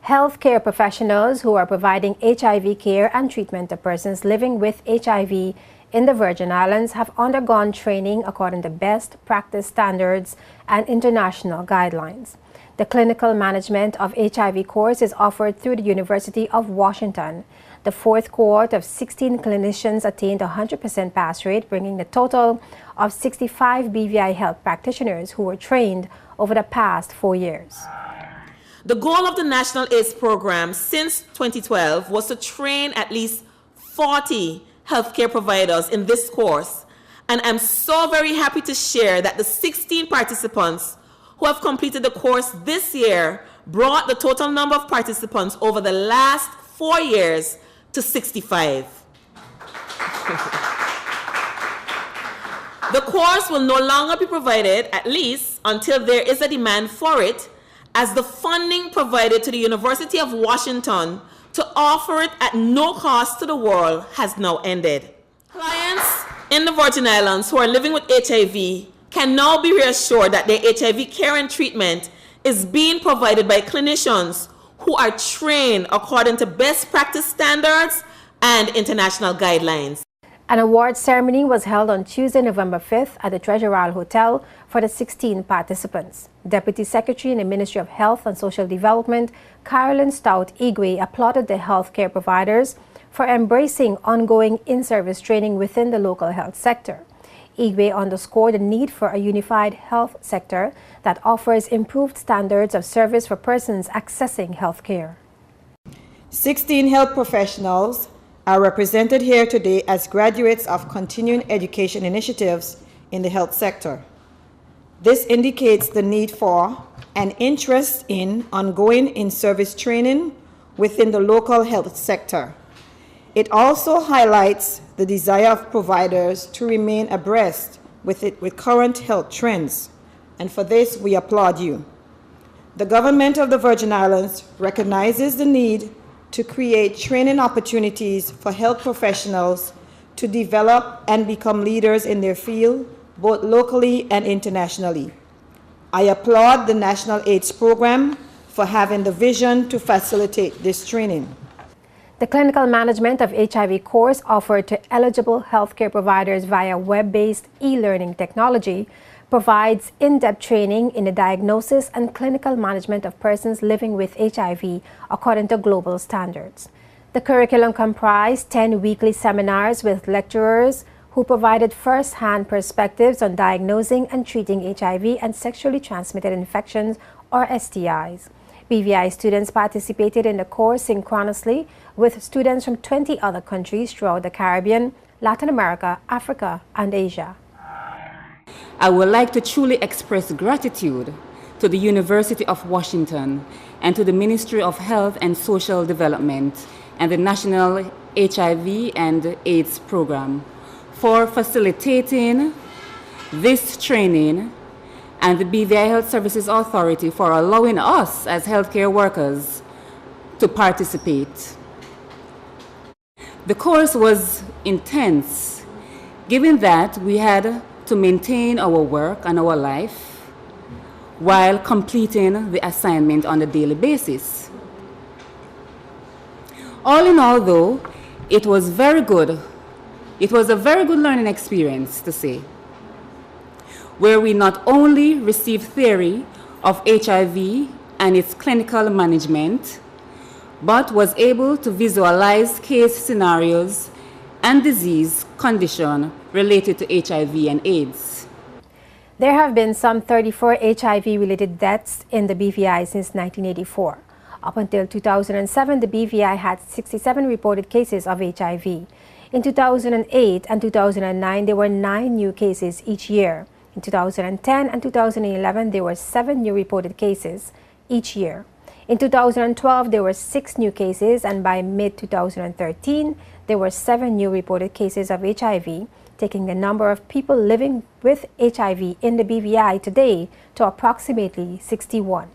Healthcare professionals who are providing HIV care and treatment to persons living with HIV in the Virgin Islands have undergone training according to best practice standards and international guidelines. The clinical management of HIV course is offered through the University of Washington. The fourth cohort of 16 clinicians attained a 100% pass rate, bringing the total of 65 BVI health practitioners who were trained over the past 4 years. The goal of the National AIDS Program since 2012 was to train at least 40 healthcare providers in this course, and I'm so very happy to share that the 16 participants who have completed the course this year brought the total number of participants over the last 4 years to 65. The course will no longer be provided, at least until there is a demand for it, as the funding provided to the University of Washington to offer it at no cost to the world has now ended. Clients in the Virgin Islands who are living with HIV can now be reassured that their HIV care and treatment is being provided by clinicians who are trained according to best practice standards and international guidelines. An award ceremony was held on Tuesday, November 5th at the Treasure Royal Hotel for the 16 participants. Deputy Secretary in the Ministry of Health and Social Development, Carolyn Stout Igwe, applauded the healthcare providers for embracing ongoing in-service training within the local health sector. Igwe underscored the need for a unified health sector that offers improved standards of service for persons accessing health care. 16 health professionals are represented here today as graduates of continuing education initiatives in the health sector. This indicates the need for and interest in ongoing in-service training within the local health sector. It also highlights the desire of providers to remain abreast with current health trends, and for this we applaud you. The government of the Virgin Islands recognizes the need to create training opportunities for health professionals to develop and become leaders in their field, both locally and internationally. I applaud the National AIDS Program for having the vision to facilitate this training. The clinical management of HIV course offered to eligible healthcare providers via web-based e-learning technology provides in-depth training in the diagnosis and clinical management of persons living with HIV according to global standards. The curriculum comprised 10 weekly seminars with lecturers who provided first-hand perspectives on diagnosing and treating HIV and sexually transmitted infections, or STIs. BVI students participated in the course synchronously with students from 20 other countries throughout the Caribbean, Latin America, Africa, and Asia. I would like to truly express gratitude to the University of Washington and to the Ministry of Health and Social Development and the National HIV and AIDS Program for facilitating this training, and the BVI Health Services Authority for allowing us as healthcare workers to participate. The course was intense, given that we had to maintain our work and our life while completing the assignment on a daily basis. All in all, though, it was very good. It was a very good learning experience, to say, where we not only received theory of HIV and its clinical management, but was able to visualize case scenarios and disease condition related to HIV and AIDS. There have been some 34 HIV-related deaths in the BVI since 1984. Up until 2007, the BVI had 67 reported cases of HIV. In 2008 and 2009, there were 9 new cases each year. In 2010 and 2011, there were 7 new reported cases each year. In 2012, there were 6 new cases, and by mid-2013, there were 7 new reported cases of HIV, taking the number of people living with HIV in the BVI today to approximately 61.